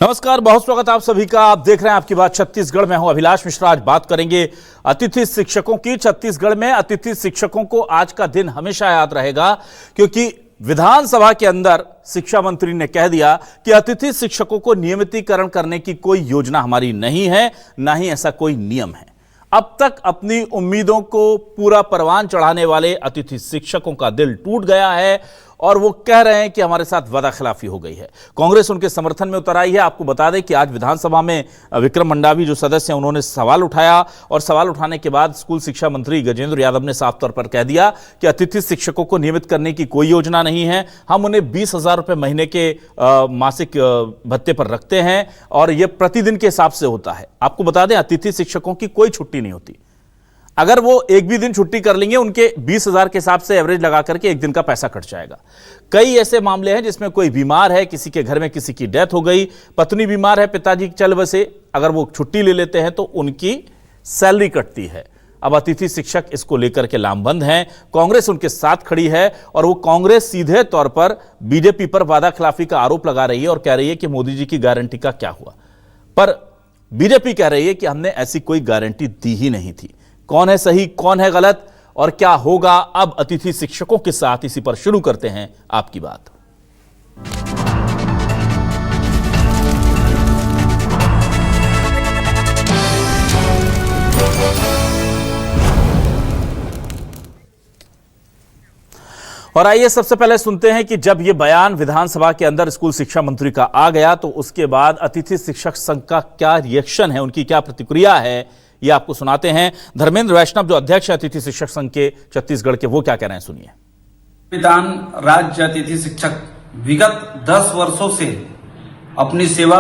नमस्कार, बहुत स्वागत आप सभी का। आप देख रहे हैं आपकी बात छत्तीसगढ़ में। हूं अभिलाष मिश्रा। आज बात करेंगे अतिथि शिक्षकों की। छत्तीसगढ़ में अतिथि शिक्षकों को आज का दिन हमेशा याद रहेगा, क्योंकि विधानसभा के अंदर शिक्षा मंत्री ने कह दिया कि अतिथि शिक्षकों को नियमितीकरण करने की कोई योजना हमारी नहीं है, ना ही ऐसा कोई नियम है। अब तक अपनी उम्मीदों को पूरा परवान चढ़ाने वाले अतिथि शिक्षकों का दिल टूट गया है और वो कह रहे हैं कि हमारे साथ वादाखिलाफी हो गई है। कांग्रेस उनके समर्थन में उतर आई है। आपको बता दें कि आज विधानसभा में विक्रम मंडावी जो सदस्य हैं, उन्होंने सवाल उठाया और सवाल उठाने के बाद स्कूल शिक्षा मंत्री गजेंद्र यादव ने साफ तौर पर कह दिया कि अतिथि शिक्षकों को नियमित करने की कोई योजना नहीं है। हम उन्हें 20,000 रुपये महीने के मासिक भत्ते पर रखते हैं और यह प्रतिदिन के हिसाब से होता है। आपको बता दें, अतिथि शिक्षकों की कोई छुट्टी नहीं होती। अगर वो एक भी दिन छुट्टी कर लेंगे, उनके 20,000 के हिसाब से एवरेज लगा करके एक दिन का पैसा कट जाएगा। कई ऐसे मामले हैं जिसमें कोई बीमार है, किसी के घर में किसी की डेथ हो गई, पत्नी बीमार है, पिताजी चल बसे, अगर वो छुट्टी ले लेते हैं तो उनकी सैलरी कटती है। अब अतिथि शिक्षक इसको लेकर के लामबंद हैं। कांग्रेस उनके साथ खड़ी है और वो कांग्रेस सीधे तौर पर बीजेपी पर वादाखिलाफी का आरोप लगा रही है और कह रही है कि मोदी जी की गारंटी का क्या हुआ। पर बीजेपी कह रही है कि हमने ऐसी कोई गारंटी दी ही नहीं थी। कौन है सही, कौन है गलत और क्या होगा अब अतिथि शिक्षकों के साथ, इसी पर शुरू करते हैं आपकी बात। और आइए सबसे पहले सुनते हैं कि जब यह बयान विधानसभा के अंदर स्कूल शिक्षा मंत्री का आ गया तो उसके बाद अतिथि शिक्षक संघ का क्या रिएक्शन है, उनकी क्या प्रतिक्रिया है, ये आपको सुनाते हैं। धर्मेंद्र वैष्णव जो अध्यक्ष है अतिथि शिक्षक संघ के छत्तीसगढ़ के, वो क्या कह रहे हैं, सुनिए। संविधान राज्य अतिथि शिक्षक विगत 10 वर्षों से अपनी सेवा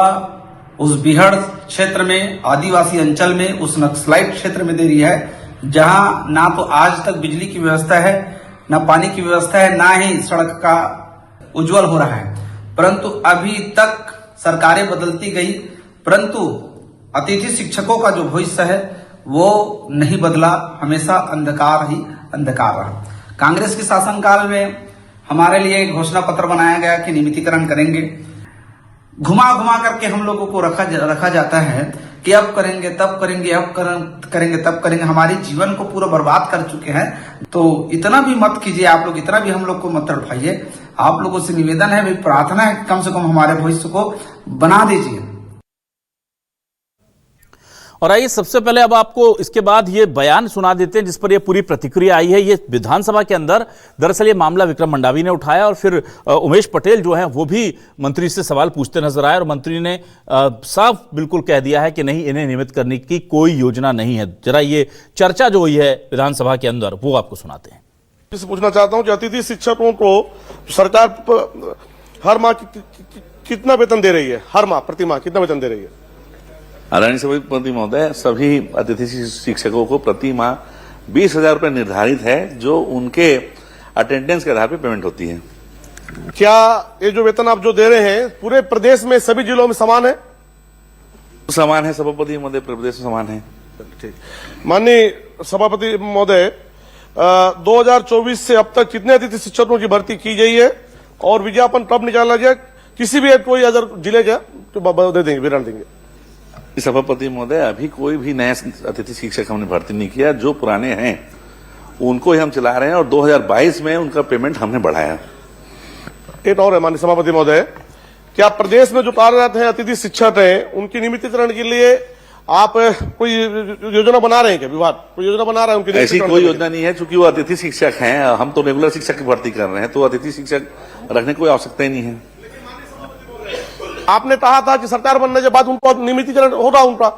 उस बीहड़ क्षेत्र में, आदिवासी अंचल में, उस नक्सलाइट क्षेत्र में दे रही है, जहां ना तो आज तक बिजली की व्यवस्था है, ना पानी की व्यवस्था है, ना ही सड़क का उज्जवल हो रहा है। परंतु अभी तक सरकारें बदलती गई, परंतु अतिथि शिक्षकों का जो भविष्य है वो नहीं बदला, हमेशा अंधकार ही अंधकार रहा। कांग्रेस के शासनकाल में हमारे लिए एक घोषणा पत्र बनाया गया कि नियमितीकरण करेंगे। घुमा घुमा करके हम लोगों को रखा जाता है कि अब करेंगे, तब करेंगे, अब करेंगे, तब करेंगे। हमारे जीवन को पूरा बर्बाद कर चुके हैं। तो इतना भी मत कीजिए आप लोग, इतना भी हम लोग को मत तड़फाइए। आप लोगों से निवेदन है, भाई प्रार्थना है, कम से कम हमारे भविष्य को बना दीजिए। और आइए सबसे पहले अब आपको इसके बाद ये बयान सुना देते हैं जिस पर ये पूरी प्रतिक्रिया आई है। ये विधानसभा के अंदर दरअसल ये मामला विक्रम मंडावी ने उठाया और फिर उमेश पटेल जो हैं वो भी मंत्री से सवाल पूछते नजर आए और मंत्री ने साफ बिल्कुल कह दिया है कि नहीं, इन्हें नियमित करने की कोई योजना नहीं है। जरा ये चर्चा जो हुई है विधानसभा के अंदर वो आपको सुनाते हैं। इससे पूछना चाहता हूं कि अतिथि शिक्षकों को सरकार हर माह कितना वेतन दे रही है? हर माह, प्रति माह कितना वेतन दे रही है? आदरणीय सभापति महोदय, सभी अतिथि शिक्षकों को प्रति माह 20,000 रुपये निर्धारित है, जो उनके अटेंडेंस के आधार पर पेमेंट होती है। क्या ये जो वेतन आप जो दे रहे हैं पूरे प्रदेश में सभी जिलों में समान है? समान है सभापति महोदय, प्रदेश में समान है। ठीक। माननीय सभापति महोदय, 2024 से अब तक कितने अतिथि शिक्षकों की भर्ती की गई है और विज्ञापन कब निकाला जाए? किसी भी कोई अगर जिले का तो दे देंगे, विवरण देंगे। सभापति महोदय, अभी कोई भी नया अतिथि शिक्षक हमने भर्ती नहीं किया। जो पुराने हैं उनको ही हम चला रहे हैं और 2022 में उनका पेमेंट हमने बढ़ाया। एक और है माननीय सभापति महोदय, क्या प्रदेश में जो कार्यरत हैं अतिथि शिक्षक हैं उनकी नियमितीकरण के लिए आप कोई योजना बना रहे हैं क्या? विभाग कोई योजना बना रहा है उनकी? ऐसी कोई योजना नहीं है, चूंकि वो अतिथि शिक्षक हैं। हम तो रेगुलर शिक्षक की भर्ती कर रहे हैं, तो अतिथि शिक्षक रखने की कोई आवश्यकता ही नहीं है। आपने कहा था कि सरकार बनने के बाद उनको नियमितीकरण होगा उनका।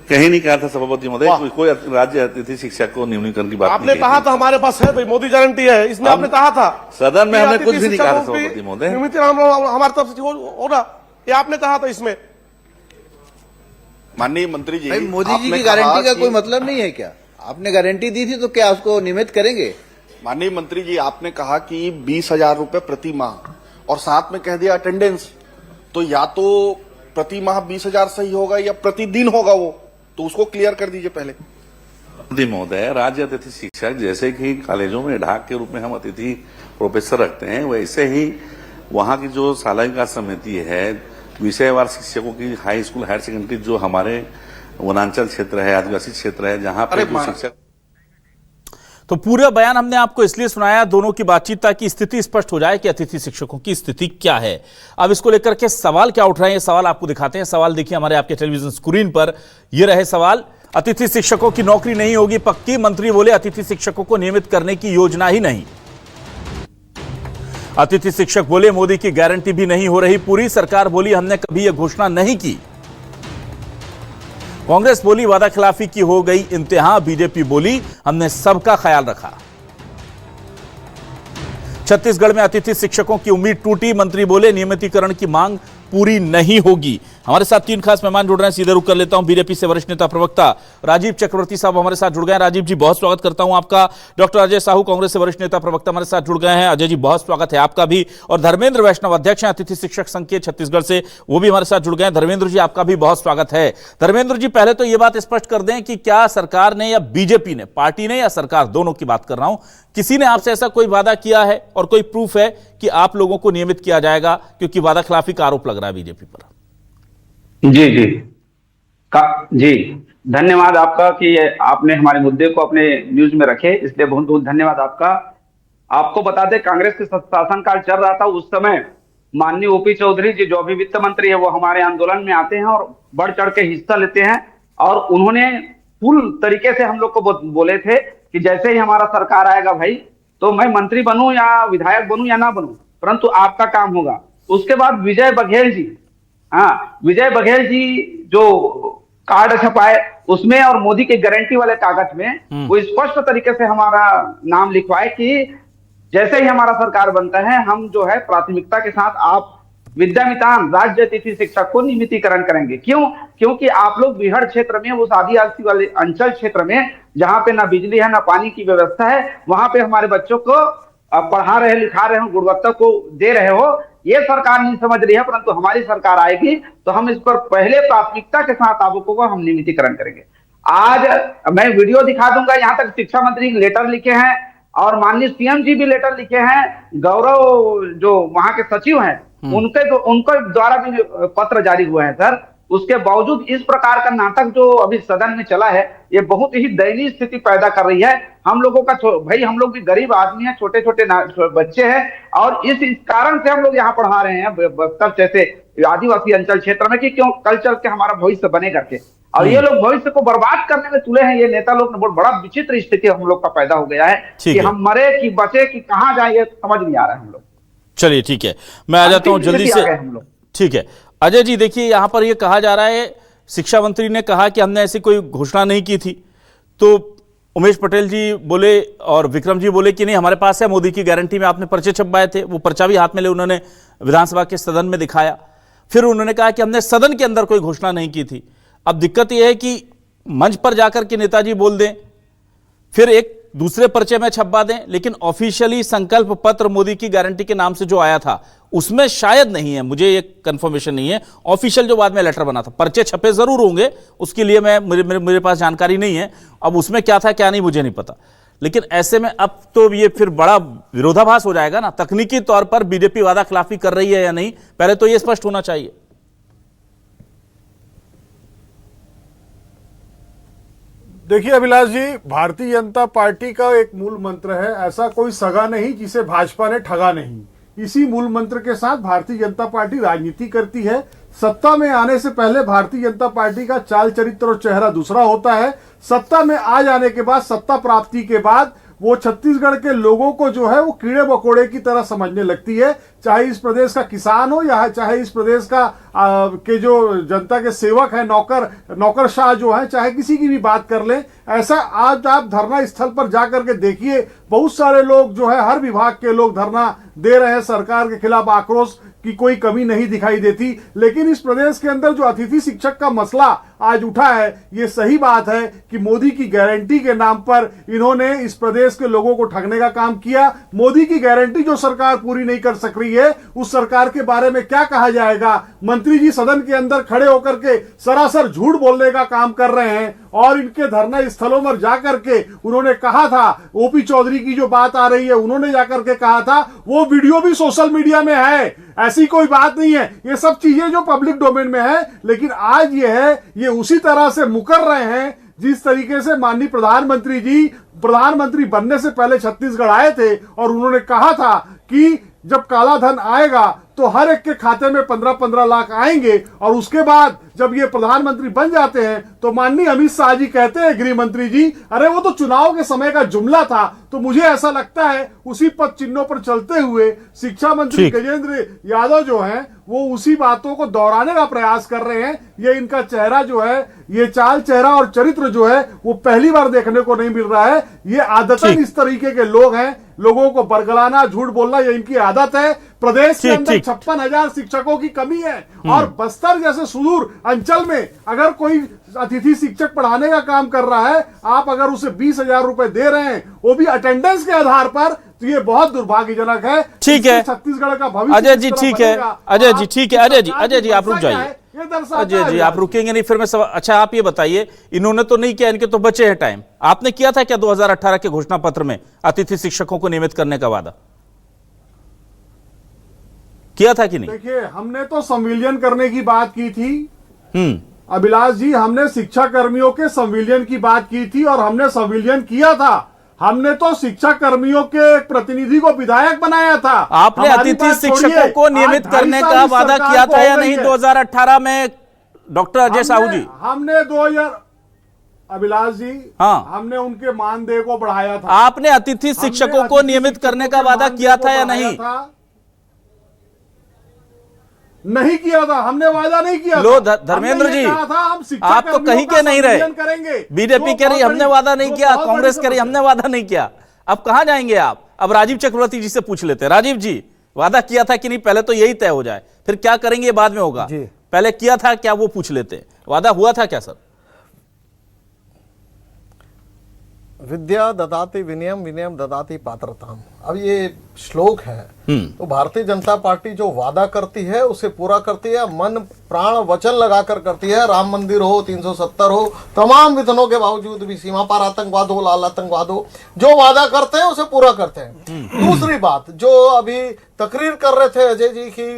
कहीं नहीं कहा था सभापति महोदय, कोई राज्य अतिथि शिक्षक को नियमितीकरण की बात आपने कहा था हमारे पास है भाई, मोदी गारंटी है, इसमें आपने कहा था। सदन में हमने कुछ भी नहीं कहा था सभापति महोदय। नियमितीकरण हमारी तरफ से होगा, ये आपने कहा था। इसमें माननीय मंत्री जी, मोदी जी की गारंटी का कोई मतलब नहीं है क्या? आपने गारंटी दी थी तो क्या उसको नियमित करेंगे? माननीय मंत्री जी, आपने कहा कि 20,000 रुपए प्रति माह और साथ में कह दिया अटेंडेंस, तो या तो प्रति माह 20,000 सही होगा या प्रतिदिन होगा, वो तो उसको क्लियर कर दीजिए पहले। महोदय, राज्य अतिथि शिक्षक जैसे कि कॉलेजों में ढाक के रूप में हम अतिथि प्रोफेसर रखते हैं, वैसे ही वहां की जो सालाना समिति है विषयवार शिक्षकों की हाई स्कूल हायर सेकेंडरी जो हमारे वनांचल क्षेत्र है, आदिवासी क्षेत्र है, जहां पर जो शिक्षक। तो पूरा बयान हमने आपको इसलिए सुनाया दोनों की बातचीत ताकि स्थिति स्पष्ट हो जाए कि अतिथि शिक्षकों की स्थिति क्या है। अब इसको लेकर के सवाल क्या उठ रहे हैं, ये सवाल आपको दिखाते हैं। सवाल देखिए हमारे आपके टेलीविजन स्क्रीन पर, ये रहे सवाल। अतिथि शिक्षकों की नौकरी नहीं होगी पक्की, मंत्री बोले अतिथि शिक्षकों को नियमित करने की योजना ही नहीं। अतिथि शिक्षक बोले मोदी की गारंटी भी नहीं हो रही पूरी, सरकार बोली हमने कभी यह घोषणा नहीं की। कांग्रेस बोली वादा खिलाफी की हो गई इंतहा, बीजेपी बोली हमने सबका ख्याल रखा। छत्तीसगढ़ में अतिथि शिक्षकों की उम्मीद टूटी, मंत्री बोले नियमितीकरण की मांग पूरी नहीं होगी। हमारे साथ तीन खास मेहमान जुड़ रहे हैं, सीधे रुक कर लेता हूं। बीजेपी से वरिष्ठ नेता प्रवक्ता राजीव चक्रवर्ती साहब हमारे साथ जुड़ गए हैं। राजीव जी बहुत स्वागत करता हूं आपका। डॉक्टर अजय साहू कांग्रेस से वरिष्ठ नेता प्रवक्ता हमारे साथ जुड़ गए हैं। अजय जी बहुत स्वागत है आपका भी। और धर्मेंद्र वैष्णव अध्यक्ष हैं अतिथि शिक्षक संघ के छत्तीसगढ़ से, वो भी हमारे साथ जुड़ गए हैं। धर्मेंद्र जी आपका भी बहुत स्वागत है। धर्मेंद्र जी पहले तो ये बात स्पष्ट कर दें कि क्या सरकार ने या बीजेपी ने, पार्टी ने या सरकार, दोनों की बात कर रहा हूं, किसी ने आपसे ऐसा कोई वादा किया है और कोई प्रूफ है कि आप लोगों को नियमित किया जाएगा, क्योंकि वादा खिलाफी का आरोप लग रहा है बीजेपी पर? जी जी जी धन्यवाद आपका कि आपने हमारे मुद्दे को अपने न्यूज में रखे, इसलिए बहुत बहुत धन्यवाद आपका। आपको बता दें कांग्रेस के शासनकाल चल रहा था, उस समय माननीय ओपी चौधरी जी जो अभी वित्त मंत्री है वो हमारे आंदोलन में आते हैं और बढ़ चढ़ के हिस्सा लेते हैं। और उन्होंने फुल तरीके से हम लोग को बोले थे कि जैसे ही हमारा सरकार आएगा भाई, तो मैं मंत्री बनूं या विधायक बनूं या ना बनूं, परंतु आपका काम होगा। उसके बाद विजय बघेल जी, विजय बघेल जी जो कार्ड छपाए उसमें और मोदी के गारंटी वाले कागज में वो स्पष्ट तरीके से हमारा नाम लिखवाए कि जैसे ही हमारा सरकार बनता है हम जो है प्राथमिकता के साथ आप विद्यामितान राज्य अतिथि शिक्षक को नियमितीकरण करेंगे। क्यों? क्योंकि आप लोग बिहड़ क्षेत्र में, उस आदिवासी वाले अंचल क्षेत्र में जहां पे ना बिजली है ना पानी की व्यवस्था है, वहां पे हमारे बच्चों को पढ़ा रहे, लिखा रहे हो, गुणवत्ता को दे रहे हो, ये सरकार नहीं समझ रही है। परंतु हमारी सरकार आएगी तो हम इस पर पहले प्राथमिकता के साथ आपको हम नियमितीकरण करेंगे। आज मैं वीडियो दिखा दूंगा, यहाँ तक शिक्षा मंत्री लेटर लिखे हैं और माननीय सीएम जी भी लेटर लिखे हैं। गौरव जो वहां के सचिव हैं उनके द्वारा भी पत्र जारी हुए हैं सर। उसके बावजूद इस प्रकार का नाटक जो अभी सदन में चला है, ये बहुत ही दयनीय स्थिति पैदा कर रही है। हम लोगों का भाई, हम लोग भी गरीब आदमी हैं, छोटे छोटे बच्चे हैं और इस कारण से हम लोग यहाँ पढ़ा रहे हैं बस्तर जैसे आदिवासी अंचल क्षेत्र में कि क्यों कल चल के हमारा भविष्य बने करके। और ये लोग भविष्य को बर्बाद करने में तुले हैं। ये नेता लोग ने बहुत बड़ा विचित्र स्थिति हम लोग का पैदा हो गया है कि हम मरे कि बचे कि कहाँ जाए, ये समझ नहीं आ रहा है हम लोग। चलिए ठीक है, मैं आ जाता हूं जल्दी से। ठीक है अजय जी, देखिए यहां पर यह कहा जा रहा है, शिक्षा मंत्री ने कहा कि हमने ऐसी कोई घोषणा नहीं की थी, तो उमेश पटेल जी बोले और विक्रम जी बोले कि नहीं हमारे पास है, मोदी की गारंटी में आपने पर्चे छपवाए थे, वो पर्चा भी हाथ में ले उन्होंने विधानसभा के सदन में दिखाया। फिर उन्होंने कहा कि हमने सदन के अंदर कोई घोषणा नहीं की थी। अब दिक्कत यह है कि मंच पर जाकर के नेताजी बोल दें, फिर एक दूसरे पर्चे में छपवा दें, लेकिन ऑफिशियली संकल्प पत्र मोदी की गारंटी के नाम से जो आया था उसमें शायद नहीं है, मुझे ये कंफर्मेशन नहीं है, ऑफिशियल जो बाद में लेटर बना था। पर्चे छपे जरूर होंगे, उसके लिए मेरे पास जानकारी नहीं है, अब उसमें क्या था क्या नहीं मुझे नहीं पता। लेकिन ऐसे में अब तो ये फिर बड़ा विरोधाभास हो जाएगा ना, तकनीकी तौर पर बीजेपी वादा खिलाफी कर रही है या नहीं, पहले तो ये स्पष्ट होना चाहिए। देखिए अभिलाष जी, भारतीय जनता पार्टी का एक मूल मंत्र है, ऐसा कोई सगा नहीं जिसे भाजपा ने ठगा नहीं। इसी मूल मंत्र के साथ भारतीय जनता पार्टी राजनीति करती है। सत्ता में आने से पहले भारतीय जनता पार्टी का चाल चरित्र और चेहरा दूसरा होता है। सत्ता में आ जाने के बाद, सत्ता प्राप्ति के बाद वो छत्तीसगढ़ के लोगों को जो है वो कीड़े मकोड़े की तरह समझने लगती है। चाहे इस प्रदेश का किसान हो या चाहे इस प्रदेश का के जो जनता के सेवक है, नौकरशाह जो है, चाहे किसी की भी बात कर लें। ऐसा आज आप धरना स्थल पर जाकर के देखिए, बहुत सारे लोग जो है, हर विभाग के लोग धरना दे रहे हैं। सरकार के खिलाफ आक्रोश की कोई कमी नहीं दिखाई देती। लेकिन इस प्रदेश के अंदर जो अतिथि शिक्षक का मसला आज उठा है, ये सही बात है कि मोदी की गारंटी के नाम पर इन्होंने इस प्रदेश के लोगों को ठगने का काम किया। मोदी की गारंटी जो सरकार पूरी नहीं कर सक रही है, उस सरकार के बारे में क्या कहा जाएगा। मंत्री जी सदन के अंदर खड़े होकर के सरासर झूठ बोलने का काम कर रहे हैं और इनके धरना स्थलों पर जाकर के उन्होंने कहा था, ओपी चौधरी की जो बात आ रही है उन्होंने जाकर के कहा था, वो वीडियो भी सोशल मीडिया में है, ऐसी कोई बात नहीं है। ये सब चीजें जो पब्लिक डोमेन में है, लेकिन आज ये है, ये उसी तरह से मुकर रहे हैं जिस तरीके से माननीय प्रधानमंत्री जी प्रधानमंत्री बनने से पहले छत्तीसगढ़ आए थे और उन्होंने कहा था कि जब काला धन आएगा तो हर एक के खाते में 15-15 लाख आएंगे, और उसके बाद जब ये प्रधानमंत्री बन जाते हैं तो माननीय अमित शाह जी कहते हैं, गृह मंत्री जी, अरे वो तो चुनाव के समय का जुमला था। तो मुझे ऐसा लगता है उसी पद चिन्हों पर चलते हुए शिक्षा मंत्री गजेंद्र यादव जो हैं वो उसी बातों को दोहराने का प्रयास कर रहे हैं। ये इनका चेहरा जो है, ये चाल चेहरा और चरित्र जो है वो पहली बार देखने को नहीं मिल रहा है। ये आदतन इस तरीके के लोग हैं, लोगों को बरगलाना, झूठ बोलना, ये इनकी आदत है। प्रदेश के अंदर 56,000 शिक्षकों की कमी है, और बस्तर जैसे सुदूर अंचल में अगर कोई अतिथि शिक्षक पढ़ाने का काम कर रहा है, आप अगर उसे 20,000 रुपए दे रहे हैं, वो भी अटेंडेंस के आधार पर, तो ये बहुत दुर्भाग्यजनक है। ठीक है छत्तीसगढ़ का भविष्य अजय जी, ठीक है अजय जी, ठीक है अजय जी आप रुक जाइए। अजय जी आप रुकेंगे नहीं, फिर मैं अच्छा आप ये बताइए, इन्होंने तो नहीं किया, इनके तो बचे हैं टाइम। आपने किया था क्या 2018 के घोषणा पत्र में अतिथि शिक्षकों को नियमित करने का वादा किया था कि नहीं? देखिए, हमने तो संविलियन करने की बात की थी अभिलाष जी, हमने शिक्षा कर्मियों के संविलियन की बात की थी और हमने संविलियन किया था। हमने तो शिक्षा कर्मियों के एक प्रतिनिधि को विधायक बनाया था। आपने अतिथि शिक्षकों को नियमित करने का वादा किया था या नहीं 2018 में डॉक्टर अजय साहू जी? हमने 2000 अभिलाष जी, हाँ, हमने उनके मानदेय को बढ़ाया था। आपने अतिथि शिक्षकों को नियमित करने का वादा किया था या नहीं? नहीं किया था, हमने वादा नहीं किया। लो धर्मेंद्र जी, आप तो कहीं के नहीं रहे। बीजेपी कह रही हमने वादा नहीं किया, कांग्रेस कह रही हमने वादा नहीं किया। अब कहां जाएंगे आप? अब राजीव चक्रवर्ती जी से पूछ लेते हैं। राजीव जी, वादा किया था कि नहीं, पहले तो यही तय हो जाए, फिर क्या करेंगे बाद में होगा। पहले किया था क्या, वो पूछ लेते हैं। वादा हुआ था क्या सर? विद्या ददाति विनयम, विनयम ददाति पात्रताम। अब ये श्लोक है, तो भारतीय जनता पार्टी जो वादा करती है उसे पूरा करती है, मन प्राण वचन लगाकर करती है। राम मंदिर हो, 370 हो, तमाम विघ्नों के बावजूद भी, सीमा पार आतंकवाद हो, लाल आतंकवाद हो, जो वादा करते हैं उसे पूरा करते हैं। दूसरी बात, जो अभी तकरीर कर रहे थे अजय जी की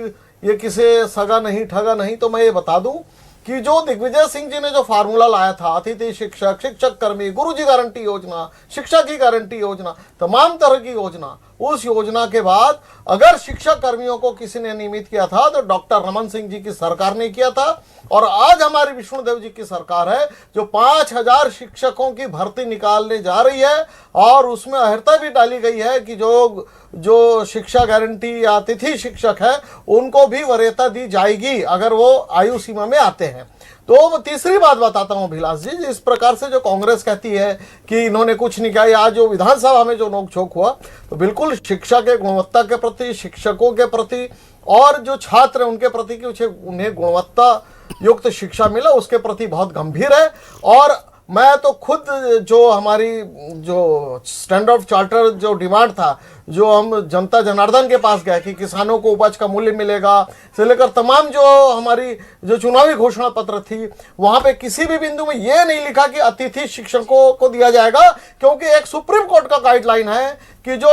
ये किसे सगा नहीं ठगा नहीं, तो मैं ये बता दूं कि जो दिग्विजय सिंह जी ने जो फार्मूला लाया था, अतिथि शिक्षक, शिक्षक कर्मी, गुरुजी गारंटी योजना, शिक्षा की गारंटी योजना, तमाम तरह की योजना, उस योजना के बाद अगर शिक्षक कर्मियों को किसी ने नियमित किया था तो डॉक्टर रमन सिंह जी की सरकार ने किया था। और आज हमारी विष्णुदेव जी की सरकार है जो 5,000 शिक्षकों की भर्ती निकालने जा रही है, और उसमें अहर्ता भी डाली गई है कि जो शिक्षा गारंटी या अतिथि शिक्षक है उनको भी वरीयता दी जाएगी अगर वो आयु सीमा में आते हैं। तो तीसरी बात बताता हूं अभिलाष जी, इस प्रकार से जो कांग्रेस कहती है कि इन्होंने कुछ नहीं किया, आज जो विधानसभा में जो नोकझोंक हुआ, तो बिल्कुल शिक्षा के गुणवत्ता के प्रति, शिक्षकों के प्रति और जो छात्र हैं उनके प्रति कि उन्हें गुणवत्ता युक्त शिक्षा मिला, उसके प्रति बहुत गंभीर है। और मैं तो खुद जो हमारी जो स्टैंड ऑफ चार्टर जो डिमांड था, जो हम जनता जनार्दन के पास गए कि किसानों को उपज का मूल्य मिलेगा से लेकर तमाम जो हमारी जो चुनावी घोषणा पत्र थी, वहां पे किसी भी बिंदु में यह नहीं लिखा कि अतिथि शिक्षकों को दिया जाएगा, क्योंकि एक सुप्रीम कोर्ट का गाइडलाइन है कि जो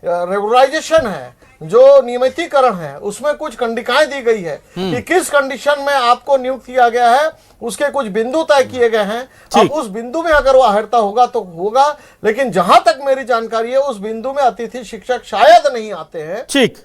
रेगुलराइजेशन है, जो नियमितीकरण है, उसमें कुछ कंडिकाएं दी गई है कि किस कंडीशन में आपको नियुक्त किया गया है, उसके कुछ बिंदु तय किए गए हैं। अब उस बिंदु में अगर वो अहर्ता होगा तो होगा, लेकिन जहां तक मेरी जानकारी है उस बिंदु में अतिथि शिक्षक शायद नहीं आते हैं। ठीक,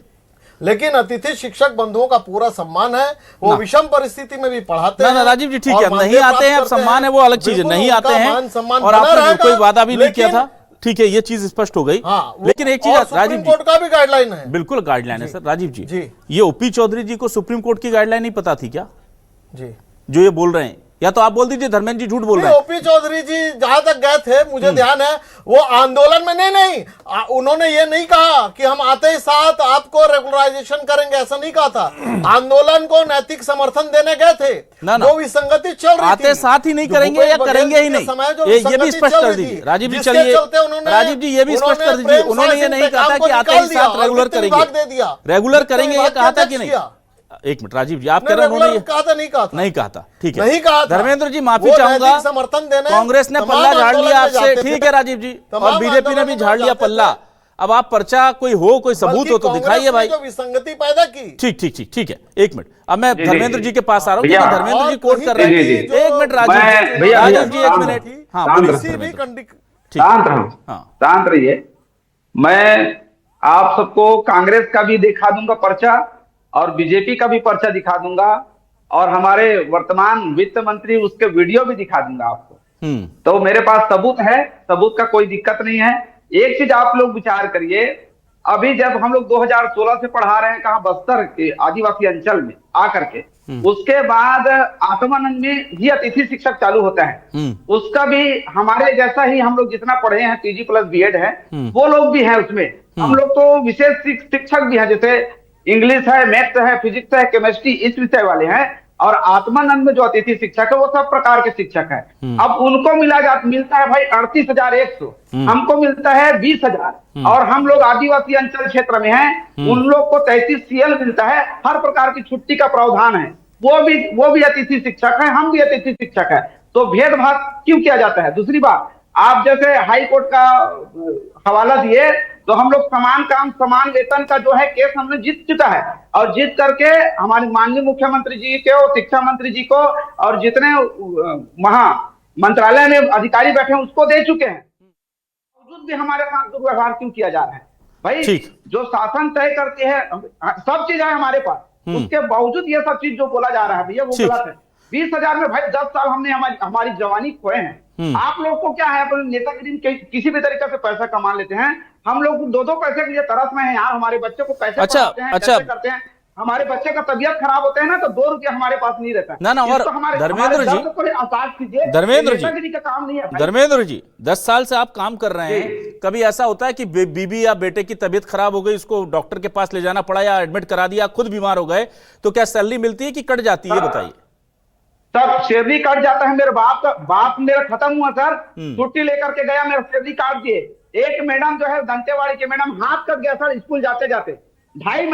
लेकिन अतिथि शिक्षक बंधुओं का पूरा सम्मान है, वो विषम परिस्थिति में भी पढ़ाते हैं। राजीव जी ठीक है, नहीं आते हैं, अब सम्मान है वो अलग चीज है, नहीं आते हैं और आपने कोई वादा भी नहीं किया था, ठीक है, ये चीज स्पष्ट हो गई। हाँ, लेकिन एक चीज राजीव जी, कोर्ट का भी गाइडलाइन है, बिल्कुल गाइडलाइन है सर। राजीव जी, ये ओपी चौधरी जी को सुप्रीम कोर्ट की गाइडलाइन नहीं पता थी क्या जी, जो ये बोल रहे हैं? या तो आप बोल दीजिए धर्मेंद्र जी झूठ बोल रहे हैं। ओपी चौधरी जी जहां तक गए थे मुझे ध्यान है, वो आंदोलन में नहीं उन्होंने ये नहीं कहा कि हम आते ही साथ आपको रेगुलराइजेशन करेंगे, ऐसा नहीं कहा था। आंदोलन को नैतिक समर्थन देने गए थे, जो विसंगति चल रही आते साथ ही नहीं करेंगे या करेंगे ही नहीं, ये भी स्पष्ट कर दीजिए राजीव जी। चलिए राजीव जी, ये भी स्पष्ट कर दीजिए, उन्होंने ये नहीं कहा था कि आते ही साथ रेगुलर करेंगे, रेगुलर करेंगे ये कहा था कि नहीं? एक मिनट राजीव जी, आप कह रहे हैं रेगुलर उन्होंने कहा था, नहीं कहा था, नहीं कहा था, ठीक है, नहीं कहा था। धर्मेंद्र जी माफी वो चाहूंगा, नैतिक समर्थन देने कांग्रेस ने तमाम पल्ला झाड़ आंदोलन लिया में आपसे, जाते थे। ठीक है राजीव जी, तमाम और बीजेपी ने भी आंदोलन में झाड़ लिया जाते थे। पल्ला। अब आप पर्चा कोई हो, कोई सबूत बल्कि हो तो कांग्रेस दिखाइए ने भाई। जो विसंगति पैदा की, ठीक ठीक ठीक ठीक है, एक मिनट, अब मैं जी, धर्मेंद्र जी, जी के पास आ रहा हूँ, भैया, क्योंकि धर्मेंद्र जी कोट कर रहे जी, हैं। जी, एक मिनट राजीव मैं- जी, भैया, राजीव जी एक शांत मिनट, रहो, हाँ शांत बोलिए रहो। किसी भी धर्मेंद्र। कंडी ठीक, शांत रहो, हाँ शांत रहिए। मैं आप सबको कांग्रेस का भी दिखा दूंगा पर्चा और बीजेपी का भी पर्चा दिखा दूंगा और हमारे वर्तमान वित्त मंत्री उसके वीडियो भी दिखा दूंगा आपको। तो मेरे पास सबूत है, सबूत का कोई दिक्कत नहीं है। एक चीज आप लोग विचार करिए, अभी जब हम लोग 2016 से पढ़ा रहे हैं कहा बस्तर के आदिवासी अंचल में आकर के, उसके बाद आत्मानंद में ही अतिथि शिक्षक चालू होता है, उसका भी हमारे जैसा ही हम लोग जितना पढ़े हैं पीजी प्लस बीएड है, वो लोग भी हैं उसमें। हम लोग तो विशेष शिक्षक भी हैं, जैसे इंग्लिश है, मैथ्स है, फिजिक्स है, केमिस्ट्री, इस विषय वाले हैं। और आत्मानंद में जो अतिथि शिक्षक है वो सब प्रकार के शिक्षक है। अब उनको मिलता है भाई 38,100, हमको मिलता है 20,000, और हम लोग आदिवासी अंचल क्षेत्र में हैं, उन लोग को 33 CL मिलता है। हर प्रकार की छुट्टी का प्रावधान है, वो भी अतिथि शिक्षक है, हम भी अतिथि शिक्षक है। तो भेदभाव क्यों किया जाता है? दूसरी बात, आप जैसे हाई कोर्ट का हवाला दिए, तो हम लोग समान काम समान वेतन का जो है केस हमने जीत चुका है, और जीत करके हमारे माननीय मुख्यमंत्री जी को, शिक्षा मंत्री जी को और जितने महा मंत्रालय में अधिकारी बैठे हैं उसको दे चुके हैं। बावजूद भी हमारे साथ दुर्व्यवहार क्यों किया जा रहा है भाई? जो शासन तय करते हैं, सब चीज है हमारे पास, उसके बावजूद ये सब चीज जो बोला जा रहा है भैया वो गलत है। 20,000 में भाई 10 साल हमने हमारी जवानी खोए हैं। आप लोग को क्या है, अपने नेतागिरी में किसी भी तरीके से पैसा कमा लेते हैं। हम लोग दो पैसे के लिए तरस में हैं यार, हमारे बच्चे को कैसे पढ़ाते हैं, कैसे करते हैं। हमारे बच्चे का तबीयत खराब होते हैं ना, तो 2 रुपया हमारे पास नहीं रहता है। ना और धर्मेंद्र जी, धर्मेंद्र जी का काम नहीं है। धर्मेंद्र जी 10 साल से आप काम कर रहे हैं, कभी ऐसा होता है कि बीबी या बेटे की तबीयत खराब हो गई, उसको डॉक्टर के पास ले जाना पड़ा या एडमिट करा दिया, खुद बीमार हो गए, तो क्या सैलरी मिलती है कि कट जाती है? बताइए। सर सैलरी कट जाता है। मेरे बाप मेरा खत्म हुआ सर, छुट्टी लेकर के गया, मेरा सैलरी काट दिए। एक मैडम जो है दंतेवाड़ी के मैडम, हाथ कट गया सर स्कूल जाते जाते, 2.5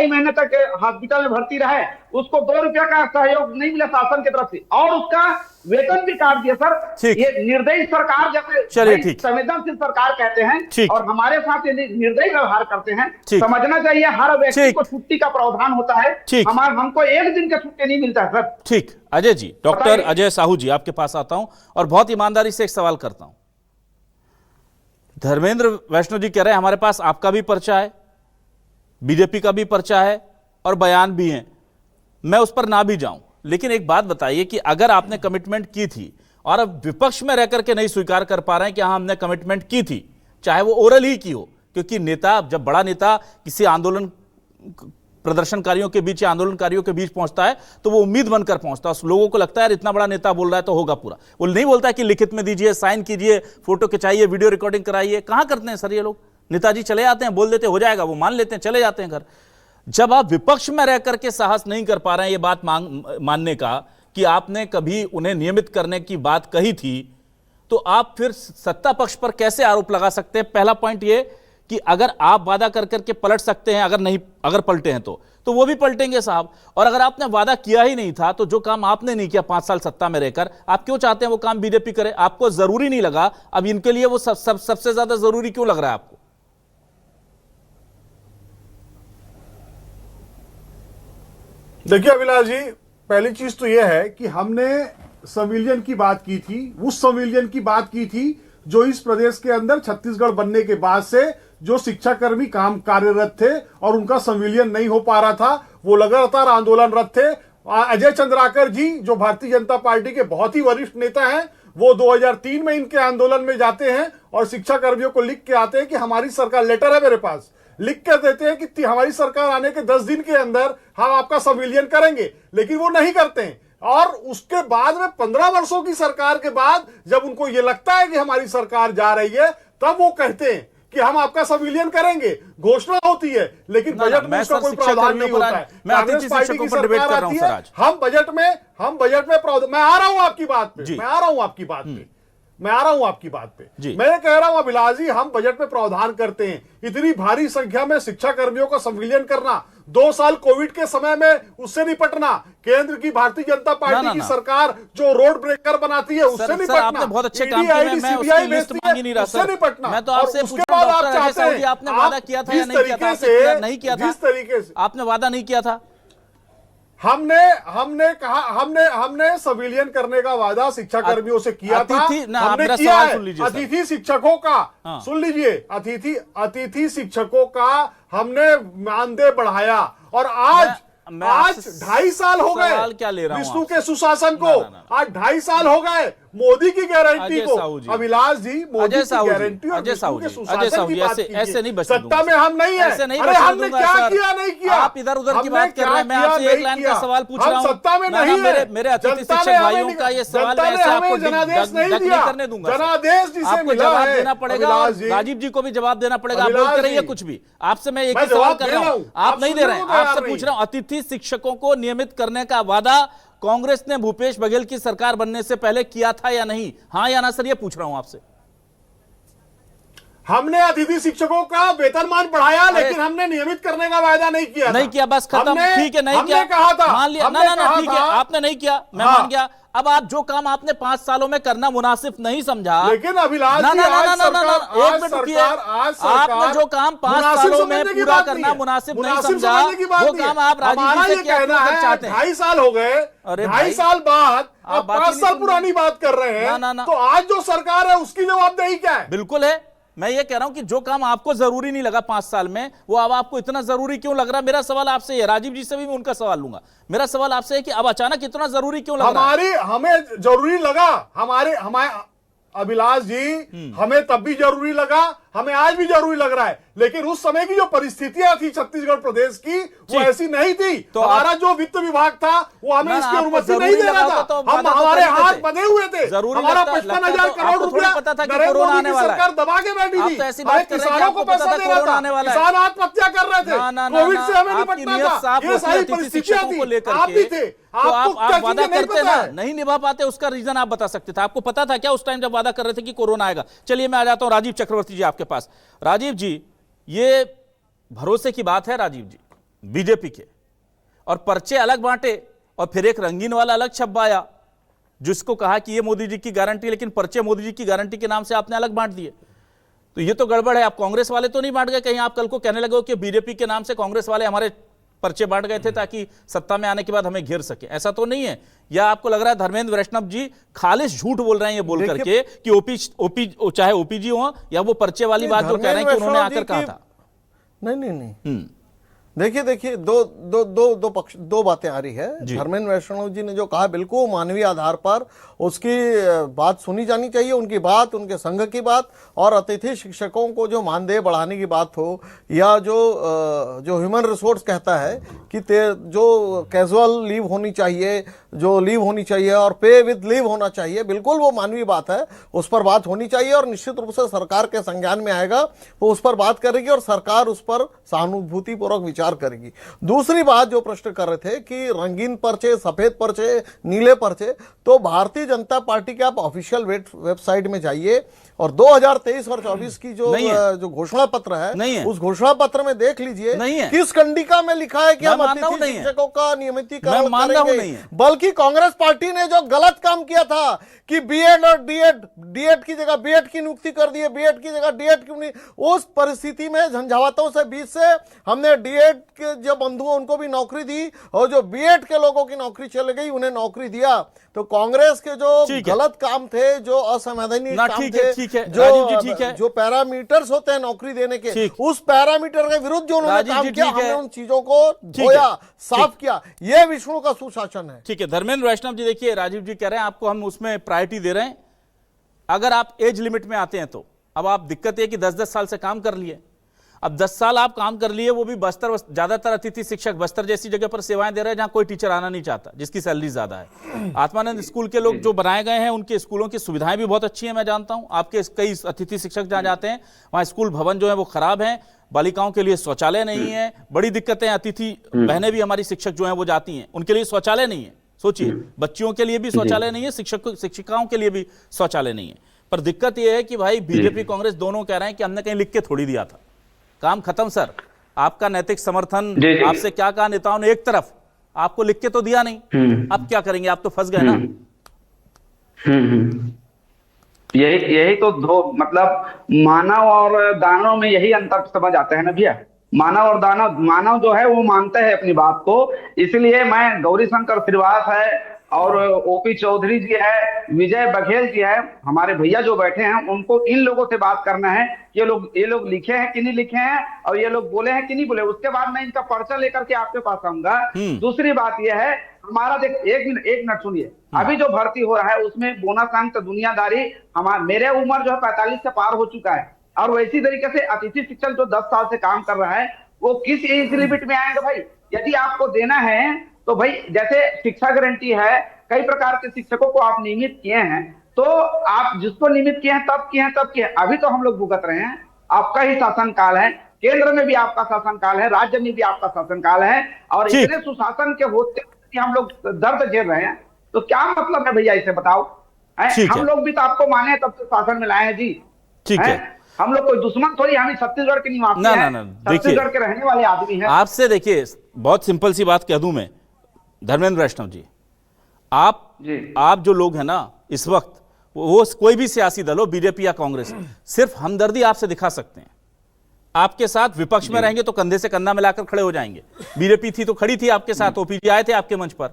महीने तक हॉस्पिटल में भर्ती रहे, उसको 2 रुपया का सहयोग नहीं मिला शासन की तरफ से, और उसका वेतन भी काट दिया सर। ये निर्दयी सरकार, जैसे संवेदनशील सरकार कहते हैं, और हमारे साथ ये निर्दयी व्यवहार करते हैं। समझना चाहिए हर व्यक्ति को छुट्टी का प्रावधान होता है, हमको 1 दिन का छुट्टी नहीं मिलता है सर। ठीक, अजय जी, डॉक्टर अजय साहू जी, आपके पास आता हूं और बहुत ईमानदारी से एक सवाल करता हूं। धर्मेंद्र वैष्णव जी कह रहे हैं हमारे पास आपका भी पर्चा है, बीजेपी का भी पर्चा है और बयान भी हैं, मैं उस पर ना भी जाऊं, लेकिन एक बात बताइए कि अगर आपने कमिटमेंट की थी और अब विपक्ष में रह करके नहीं स्वीकार कर पा रहे हैं कि हाँ हमने कमिटमेंट की थी, चाहे वो ओरल ही की हो, क्योंकि नेता, जब बड़ा नेता किसी आंदोलन प्रदर्शनकारियों के बीच या आंदोलनकारियों के बीच पहुंचता है तो वो उम्मीद बनकर पहुंचता है, लोगों को लगता है इतना बड़ा नेता बोल रहा है तो होगा पूरा। वो नहीं बोलता है कि लिखित में दीजिए, साइन कीजिए, फोटो खिंचाइए, वीडियो रिकॉर्डिंग कराइए। कहां करते हैं सर ये लोग? नेताजी चले आते हैं, बोल देते हो जाएगा, वो मान लेते हैं, चले जाते हैं घर। जब आप विपक्ष में रह करके साहस नहीं कर पा रहे हैं ये बात मानने का कि आपने कभी उन्हें नियमित करने की बात कही थी, तो आप फिर सत्ता पक्ष पर कैसे आरोप लगा सकते हैं? पहला पॉइंट ये कि अगर आप वादा कर करके पलट सकते हैं, अगर पलटे हैं तो वो भी पलटेंगे साहब। और अगर आपने वादा किया ही नहीं था तो जो काम आपने नहीं किया 5 साल सत्ता में रहकर, आप क्यों चाहते हैं वो काम बीजेपी करे? आपको जरूरी नहीं लगा, अब इनके लिए वो सबसे ज्यादा जरूरी क्यों लग रहा है आपको? देखिए अभिलाष जी, पहली चीज तो यह है कि हमने संविलियन की बात की थी, उस संविलियन की बात की थी जो इस प्रदेश के अंदर छत्तीसगढ़ बनने के बाद से जो शिक्षाकर्मी कार्यरत थे और उनका संविलियन नहीं हो पा रहा था, वो लगातार आंदोलनरत थे। अजय चंद्राकर जी जो भारतीय जनता पार्टी के बहुत ही वरिष्ठ नेता हैं, वो 2003 में इनके आंदोलन में जाते हैं और शिक्षाकर्मियों को लिख के आते हैं कि हमारी सरकार, लेटर है मेरे पास, लिख कर देते हैं कि हमारी सरकार आने के 10 दिन के अंदर हम आपका संविलियन करेंगे, लेकिन वो नहीं करते हैं। और उसके बाद में 15 वर्षों की सरकार के बाद जब उनको ये लगता है कि हमारी सरकार जा रही है, तब वो कहते हैं कि हम आपका संविलियन करेंगे, घोषणा होती है, लेकिन बजट में उसका कोई प्रावधान नहीं होता है। कांग्रेस पार्टी की सरकार आती है, हम बजट में मैं आ रहा हूं आपकी बात पे, मैं आ रहा हूं आपकी बात पे, मैं कह रहा हूं अभिलाष जी, हम बजट में प्रावधान करते हैं, इतनी भारी संख्या में शिक्षा कर्मियों का संविलियन करना, 2 साल कोविड के समय में उससे निपटना, केंद्र की भारतीय जनता पार्टी की सरकार जो रोड ब्रेकर बनाती है उससे निपटना, आपने बहुत अच्छे काम किए, मैं उसकी लिस्ट मांग ही नहीं रहा सर। मैं तो आपसे पूछ रहा हूं, डॉक्टर अजय साहू जी, आपने वादा किया था या नहीं किया था? आपने नहीं किया था, जिस तरीके से आपने वादा नहीं किया था। हमने कहा, हमने सिविलियन करने का वादा शिक्षा कर्मियों से किया था। हमने किया है। अतिथि शिक्षकों का सुन लीजिए, अतिथि शिक्षकों का हमने मानदेय बढ़ाया और आज 2.5 साल हो गए क्या ले रहा हूं विष्णु के सुशासन को। आज 2.5 साल हो गए मोदी की गारंटी को। अभिलाष जी, मोदी की गारंटी और विष्णु के सुशासन की बात कीजिए। ऐसे नहीं सत्ता में हम नहीं है। अरे हमने क्या किया नहीं किया? आप इधर उधर की बात कर रहे हैं, मैं आपसे एक लाइन का सवाल पूछ रहा हूं। सत्ता में नहीं है। मेरे अतिथि शिक्षक भाइयों का ये सवाल मैं ऐसे आपको जनादेश नहीं दिया, करने दूंगा। जनादेश जिसे आपको मिला जवाब है देना पड़ेगा, राजीव जी को भी जवाब देना पड़ेगा। आप बोलते रहिए कुछ भी, आपसे मैं एक ही सवाल कर रहा हूं, आप नहीं दे रहे हैं। आपसे पूछ रहा हूं, अतिथि शिक्षकों को नियमित करने का वादा कांग्रेस ने भूपेश बघेल की सरकार बनने से पहले किया था या नहीं? हां या ना सर, ये पूछ रहा हूं आपसे। हमने अतिथि शिक्षकों का वेतनमान बढ़ाया, लेकिन हमने नियमित करने का वायदा नहीं किया। नहीं किया, बस खत्म। ठीक है, नहीं किया, कहा था, मान लिया। ना ठीक है, आपने नहीं किया, मैं मान गया। अब आप जो काम आपने 5 सालों में करना मुनासिब नहीं समझा, लेकिन अभिलाष जी, एक मिनट रुकिए, आपने जो काम 5 सालों में पूरा करना मुनासिब नहीं समझा, वो काम आप राजीव जी से क्या चाहते हैं? 2.5 साल हो गए, 2.5 साल बाद आप 5 साल पुरानी बात कर रहे हैं। तो आज जो सरकार है उसकी जवाबदेही क्या है? बिल्कुल है। मैं ये कह रहा हूं कि जो काम आपको जरूरी नहीं लगा 5 साल में, वो अब आपको इतना जरूरी क्यों लग रहा है? मेरा सवाल आपसे है, राजीव जी से भी मैं उनका सवाल लूंगा। मेरा सवाल आपसे है कि अब अचानक इतना जरूरी क्यों लग रहा है? हमें जरूरी लगा, हमारे अभिलाष जी, हमें तब भी जरूरी लगा, हमें आज भी जरूरी लग रहा है। लेकिन उस समय की जो परिस्थितियां थी छत्तीसगढ़ प्रदेश की, वो ऐसी नहीं थी। तो हमारा जो वित्त विभाग था वो हमें इसकी अनुमति नहीं दे रहा था। हम हमारे हाथ बंधे हुए थे। हमारा 55,000 करोड़ रुपया नरेंद्र मोदी की सरकार दबा के बैठी थी। किसानों को पैसा दे रहा था, किसान आत्महत्या कर रहे थे, कोविड से हमें निपटना था। ये सारी परिस्थितियां थी, आप भी थे। तो आप वादा करते ना, नहीं निभा पाते, उसका रीजन आप बता सकते थे। आपको पता था क्या उस टाइम जब वादा कर रहे थे कि कोरोना आएगा? चलिए मैं आ जाता हूं राजीव चक्रवर्ती जी आपके पास। राजीव जी, ये भरोसे की बात है राजीव जी, बीजेपी के, और पर्चे अलग बांटे और फिर एक रंगीन वाला अलग छपवाया, जिसको कहा कि ये मोदी जी की गारंटी, लेकिन पर्चे मोदी जी की गारंटी के नाम से आपने अलग बांट दिए। तो ये तो गड़बड़ है। आप कांग्रेस वाले तो नहीं बांट गए कहीं? आप कल को कहने लगे हो कि बीजेपी के नाम से कांग्रेस वाले हमारे पर्चे बांट गए थे ताकि सत्ता में आने के बाद हमें घेर सके? ऐसा तो नहीं है। या आपको लग रहा है धर्मेंद्र वैष्णव जी खालिश झूठ बोल रहे हैं ये बोल करके कि चाहे ओपीजी हो या वो पर्चे वाली बात जो कह रहे हैं कि उन्होंने आकर कहा था? नहीं। देखिए दो बातें आ रही है। धर्मेंद्र वैष्णव जी ने जो कहा, बिल्कुल मानवीय आधार पर उसकी बात सुनी जानी चाहिए, उनकी बात, उनके संघ की बात। और अतिथि शिक्षकों को जो मानदेय बढ़ाने की बात हो, या जो ह्यूमन रिसोर्स कहता है कि जो कैजुअल लीव होनी चाहिए, जो लीव होनी चाहिए और पे विद लीव होना चाहिए, बिल्कुल वो मानवीय बात है, उस पर बात होनी चाहिए। और निश्चित रूप से सरकार के संज्ञान में आएगा, वो उस पर बात करेगी और सरकार उस पर सहानुभूतिपूर्वक विचार करेगी। दूसरी बात जो प्रश्न कर रहे थे कि रंगीन पर्चे, सफेद पर्चे, नीले पर्चे, तो भारतीय जनता पार्टी के आप ऑफिशियल वेबसाइट में जाइए और 2023 और 24 की जो घोषणा पत्र है, उस घोषणा पत्र में देख लीजिए किस कंडिका में लिखा है कि हम अतिथि शिक्षकों का नियमितीकरण करेंगे। बल्कि कांग्रेस पार्टी ने जो गलत काम किया था कि बीएड और डीएड की जगह बीएड की नियुक्ति कर दिए, बीएड की जगह डीएड की नहीं, उस परिस्थिति में झंझावातों से बीच से हमने डीएड के जो बंधु हैं उनको भी नौकरी दी, और जो बीएड के लोगों की नौकरी चल गई उन्हें नौकरी दिया। तो कांग्रेस के जो गलत काम थे, जो असंवैधानिक काम थे, जो पैरामीटर्स होते हैं नौकरी देने के, उस पैरामीटर के विरुद्ध जो उन्होंने काम किया, हमने उन चीजों को धोया, साफ किया। यह विष्णु का सुशासन है। ठीक है। धर्मेंद्र वैष्णव जी, देखिए राजीव जी कह रहे हैं आपको हम उसमें प्रायोरिटी दे रहे हैं। अगर आप एज लिमिट में आते हैं तो अब आप दिक्कत है कि 10-10 साल से काम कर लिए। अब 10 साल आप काम कर लिए, वो भी बस्तर, ज्यादातर अतिथि शिक्षक बस्तर जैसी जगह पर सेवाएं दे रहे हैं जहां कोई टीचर आना नहीं चाहता, जिसकी सैलरी ज्यादा है। आत्मानंद स्कूल के लोग जो बनाए गए हैं, उनके स्कूलों की सुविधाएं भी बहुत अच्छी हैं, मैं जानता हूं। आपके कई अतिथि शिक्षक जहां जाते हैं वहां स्कूल भवन जो है वो खराब है, बालिकाओं के लिए शौचालय नहीं है, बड़ी दिक्कतें। अतिथि बहनें भी हमारी शिक्षक जो है वो जाती हैं, उनके लिए शौचालय नहीं है। सोचिए, बच्चियों के लिए भी शौचालय नहीं है, शिक्षिकाओं के लिए भी शौचालय नहीं है। पर दिक्कत यह है कि भाई बीजेपी कांग्रेस दोनों कह रहे हैं कि हमने कहीं लिख के थोड़ी दिया था, काम खत्म सर, आपका नैतिक समर्थन जी, जी। आपसे क्या कहा नेताओं ने, एक तरफ आपको लिख के तो दिया नहीं, अब क्या करेंगे, आप तो फंस गए ना। यही तो दो मतलब मानव और दानव में यही अंतर समझ आता है ना भैया। मानव और दानव, मानव जो है वो मानते हैं अपनी बात को, इसलिए मैं गौरी शंकर श्रीवास है और ओपी चौधरी जी है, विजय बघेल जी है, हमारे भैया जो बैठे हैं, उनको इन लोगों से बात करना है। ये लोग लिखे हैं कि नहीं लिखे हैं और ये लोग बोले हैं कि नहीं बोले, उसके बाद मैं इनका पर्चा लेकर के आपके पास आऊंगा। दूसरी बात यह है, हमारा देख एक मिनट सुनिए, अभी जो भर्ती हो रहा है उसमें बोनस अंक दुनियादारी, मेरे उम्र जो है 45 से पार हो चुका है, और वैसी तरीके से अतिथि शिक्षक जो 10 साल से काम कर रहा है वो किस एज लिमिट में आएंगे भाई। यदि आपको देना है तो भाई जैसे शिक्षा गारंटी है, कई प्रकार के शिक्षकों को आप नियमित किए हैं, तो आप जिसको नियमित किए हैं तब किए हैं, अभी तो हम लोग भुगत रहे हैं, आपका ही शासन काल है, केंद्र में भी आपका शासन काल है, राज्य में भी आपका शासन काल है, और इतने सुशासन के होते हम लोग दर्द झेल रहे हैं, तो क्या मतलब है भैया, इसे बताओ। हम लोग भी तो आपको माने तब से शासन में लाए हैं जी। ठीक है, हम लोग कोई दुश्मन थोड़ी, हम छत्तीसगढ़ के निवासी हैं, छत्तीसगढ़ के रहने वाले आदमी हैं। आपसे देखिए बहुत सिंपल सी बात कह दूं मैं, धर्मेंद्र वैष्णव जी, आप जो लोग हैं ना इस वक्त, वो कोई भी सियासी दल हो, बीजेपी या कांग्रेस, सिर्फ हमदर्दी आपसे दिखा सकते हैं। आपके साथ विपक्ष में रहेंगे तो कंधे से कंधा मिलाकर खड़े हो जाएंगे। बीजेपी थी तो खड़ी थी आपके साथ, ओपीजी आए थे आपके मंच पर,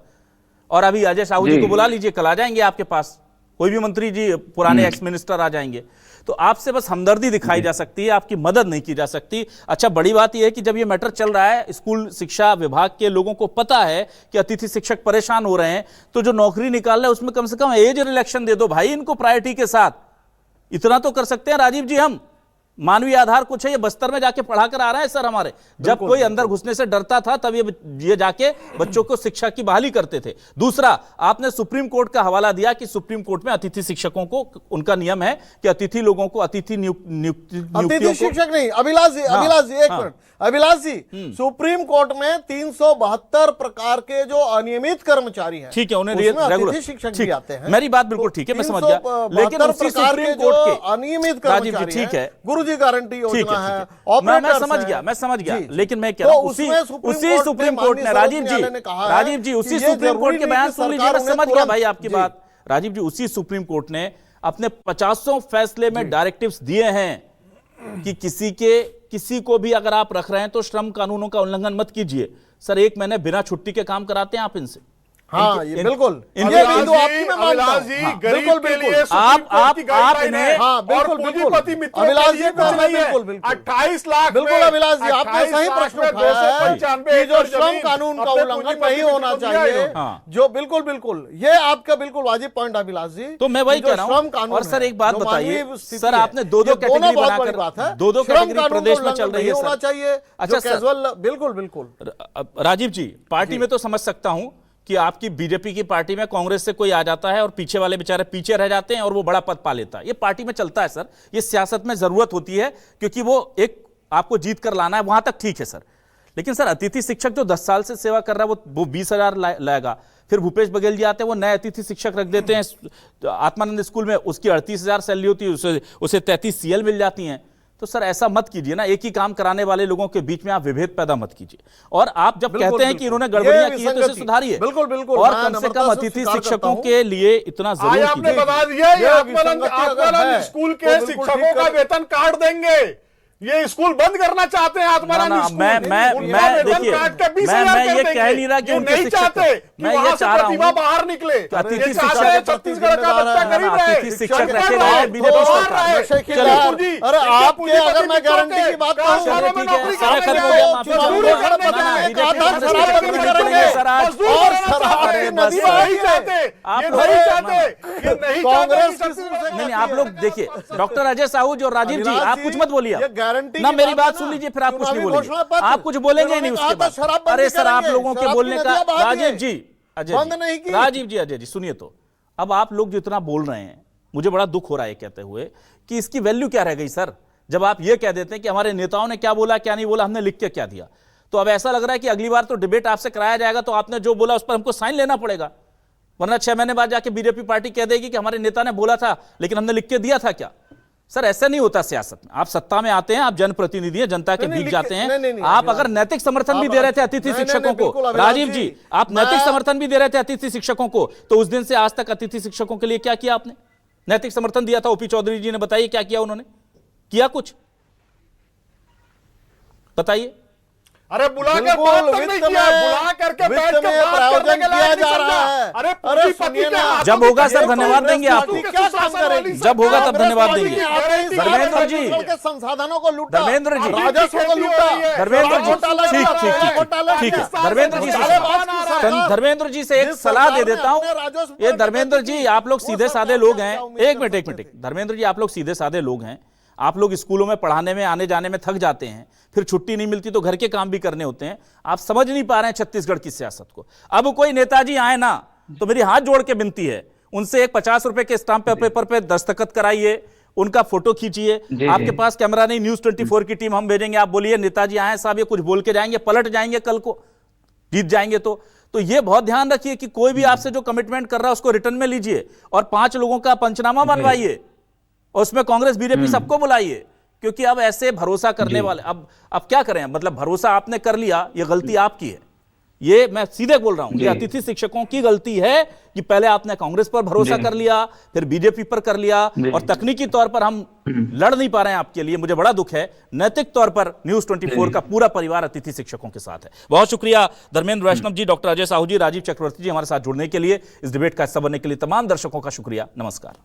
और अभी अजय साहू जी को बुला लीजिए, कल आ जाएंगे आपके पास, कोई भी मंत्री जी, पुराने एक्स मिनिस्टर आ जाएंगे। तो आपसे बस हमदर्दी दिखाई जा सकती है, आपकी मदद नहीं की जा सकती। अच्छा, बड़ी बात यह है कि जब ये मैटर चल रहा है, स्कूल शिक्षा विभाग के लोगों को पता है कि अतिथि शिक्षक परेशान हो रहे हैं, तो जो नौकरी निकाल रहे हैं उसमें कम से कम एज रिलेक्शन दे दो भाई इनको प्रायोरिटी के साथ। इतना तो कर सकते हैं राजीव जी, हम मानवीय आधार कुछ है, ये बस्तर में जाके पढ़ा कर आ रहे हैं सर हमारे, जब कोई अंदर घुसने से डरता था तब ये जाके बच्चों को शिक्षा की बहाली करते थे। दूसरा, आपने सुप्रीम कोर्ट का हवाला दिया कि सुप्रीम कोर्ट में अतिथि शिक्षकों को, उनका नियम है कि अतिथि लोगों को, अतिथि अतिथि शिक्षक नहीं, अभिलाष जी, एक मिनट, अभिलाष जी, सुप्रीम कोर्ट में 372 प्रकार के जो अनियमित कर्मचारी हैं, ठीक है, उन्हें अतिथि शिक्षक भी आते हैं। मेरी बात बिल्कुल ठीक है, मैं समझ गया, लेकिन उसी सुप्रीम कोर्ट के अनियमित कर्मचारी, ठीक है, गुरुजी गारंटी योजना है, मैं समझ गया, लेकिन मैं कह रहा हूं उसी सुप्रीम कोर्ट ने, राजीव जी उसी सुप्रीम कोर्ट के बयान सुन लीजिए, मैं समझ गया भाई आपकी बात। राजीव जी, उसी सुप्रीम कोर्ट ने अपने 50 फैसले में डायरेक्टिव्स दिए हैं कि किसी को भी अगर आप रख रहे हैं तो श्रम कानूनों का उल्लंघन मत कीजिए। सर 1 महीने बिना छुट्टी के काम कराते हैं आप इनसे। हाँ, ये बिल्कुल, बिल्कुल आप इन्हें, हाँ बिल्कुल बिल्कुल, अभिलाष जी बिल्कुल 28 लाख, बिल्कुल अभिलाष जी, आपने सही प्रश्न उठाया है कि जो श्रम कानून का उल्लंघन नहीं होना चाहिए, जो बिल्कुल ये आपका बिल्कुल वाजिब पॉइंट अभिलाष जी। तो मैं वही कह रहा हूँ। और सर एक बात बताइए सर, आपने दो कैटेगरी बनाकर, दो कैटेगरी प्रदेश में चल रही है होना चाहिए। अच्छा कैजुअल, बिल्कुल राजीव जी, पार्टी में तो समझ सकता हूं कि आपकी बीजेपी की पार्टी में कांग्रेस से कोई आ जाता है और पीछे वाले बेचारे पीछे रह जाते हैं और वो बड़ा पद पा लेता है, ये पार्टी में चलता है सर, ये सियासत में जरूरत होती है, क्योंकि वो एक आपको जीत कर लाना है, वहां तक ठीक है सर। लेकिन सर अतिथि शिक्षक जो 10 साल से सेवा कर रहा है वो 20,000 लाएगा, फिर भूपेश बघेल जी आते हैं, वो नए अतिथि शिक्षक रख देते हैं आत्मानंद स्कूल में, उसकी 38,000 सैलरी होती है, उसे 33 CL मिल जाती हैं। तो सर ऐसा मत कीजिए ना, एक ही काम कराने वाले लोगों के बीच में आप विभेद पैदा मत कीजिए। और आप जब कहते हैं कि इन्होंने गड़बड़ियां की है तो इसे सुधारिए, बिल्कुल, और कम से कम अतिथि शिक्षकों के लिए इतना जरूर आपने बता दिया, आत्मानंद स्कूल के शिक्षकों का वेतन काट देंगे, ये स्कूल बंद करना चाहते हैं आत्मानंद स्कूल। मैं ये कह नहीं रहा कि उनके नहीं चाहते, मैं ये चाह रहा हूं बाहर निकले, अतिथि छत्तीसगढ़ का बच्चा गरीब रहे, अतिथि शिक्षक रखे गए बीजेपी सरकार। अरे आपके, अगर मैं गारंटी की बात नहीं, आप लोग देखिए, डॉक्टर अजय साहू और राजीव जी, आप कुछ मत बोलिए ना, मेरी बात सुन लीजिए, फिर आप कुछ नहीं बोलेंगे, आप कुछ बोलेंगे नहीं उसके बाद। अरे सर आप लोगों के बोलने का, राजीव जी, राजीव जी, अजय जी सुनिए, तो अब आप लोग जो इतना बोल रहे हैं, मुझे बड़ा दुख हो रहा है कहते हुए कि इसकी वैल्यू क्या रह गई सर, जब आप ये कह देते हैं कि हमारे नेताओं ने क्या बोला क्या नहीं बोला, हमने लिख के क्या दिया। तो अब ऐसा लग रहा है कि अगली बार तो डिबेट आपसे कराया जाएगा तो आपने जो बोला उस पर हमको साइन लेना पड़ेगा, वरना 6 महीने बाद जाके बीजेपी पार्टी कह देगी कि हमारे नेता ने बोला था लेकिन हमने लिख के दिया था क्या। सर ऐसा नहीं होता सियासत में। आप सत्ता में आते हैं, आप जनप्रतिनिधि हैं, जनता के बीच जाते हैं। आप अगर नैतिक समर्थन भी दे रहे थे अतिथि शिक्षकों को, राजीव जी आप नैतिक समर्थन भी दे रहे थे अतिथि शिक्षकों को, तो उस दिन से आज तक अतिथि शिक्षकों के लिए क्या किया आपने? नैतिक समर्थन दिया था, ओपी चौधरी जी ने, बताइए क्या किया उन्होंने? किया कुछ? बताइए। अरे बुला के बात तक नहीं किया, बुला करके बैठ के बात करने के लायक नहीं समझा। अरे पूंजीपति के जब होगा सर धन्यवाद देंगे आपको, क्या काम करेगी? जब होगा तब धन्यवाद देंगे। धर्मेंद्र जी के संसाधनों को लूटा, धर्मेंद्र जी राजस्व को लूटा, धर्मेंद्र जी ठीक है धर्मेंद्र जी से एक सलाह दे देता हूं। ये धर्मेंद्र जी आप लोग सीधे साधे लोग हैं, एक मिनट धर्मेंद्र जी आप लोग सीधे साधे लोग हैं। आप लोग स्कूलों में पढ़ाने में आने जाने में थक जाते हैं, फिर छुट्टी नहीं मिलती तो घर के काम भी करने होते हैं। आप समझ नहीं पा रहे हैं छत्तीसगढ़ की सियासत को। अब कोई नेताजी आए ना तो मेरी हाथ जोड़ के विनती है, उनसे एक 50 रुपए के स्टाम्प पेपर पे दस्तखत कराइए, उनका फोटो खींचिए। आपके पास कैमरा नहीं, न्यूज़ 24 की टीम हम भेजेंगे, आप बोलिए नेताजी आए साहब, ये कुछ बोल के जाएंगे, पलट जाएंगे, कल को जीत जाएंगे। तो ये बहुत ध्यान रखिए कि कोई भी आपसे जो कमिटमेंट कर रहा है उसको रिटर्न में लीजिए और 5 लोगों का पंचनामा बनवाइए और उसमें कांग्रेस बीजेपी सबको बुलाइए, क्योंकि अब ऐसे भरोसा करने वाले अब क्या करें? मतलब भरोसा आपने कर लिया, ये गलती आपकी है। ये मैं सीधे बोल रहा हूं, ये अतिथि शिक्षकों की गलती है कि पहले आपने कांग्रेस पर भरोसा कर लिया, फिर बीजेपी पर कर लिया, और तकनीकी तौर पर हम लड़ नहीं पा रहे हैं आपके लिए, मुझे बड़ा दुख है। नैतिक तौर पर न्यूज़ 24 का पूरा परिवार अतिथि शिक्षकों के साथ है। बहुत शुक्रिया धर्मेंद्र वैष्णव जी, डॉक्टर अजय साहू जी, राजीव चक्रवर्ती जी हमारे साथ जुड़ने के लिए, इस डिबेट का हिस्सा बनने के लिए। तमाम दर्शकों का शुक्रिया। नमस्कार।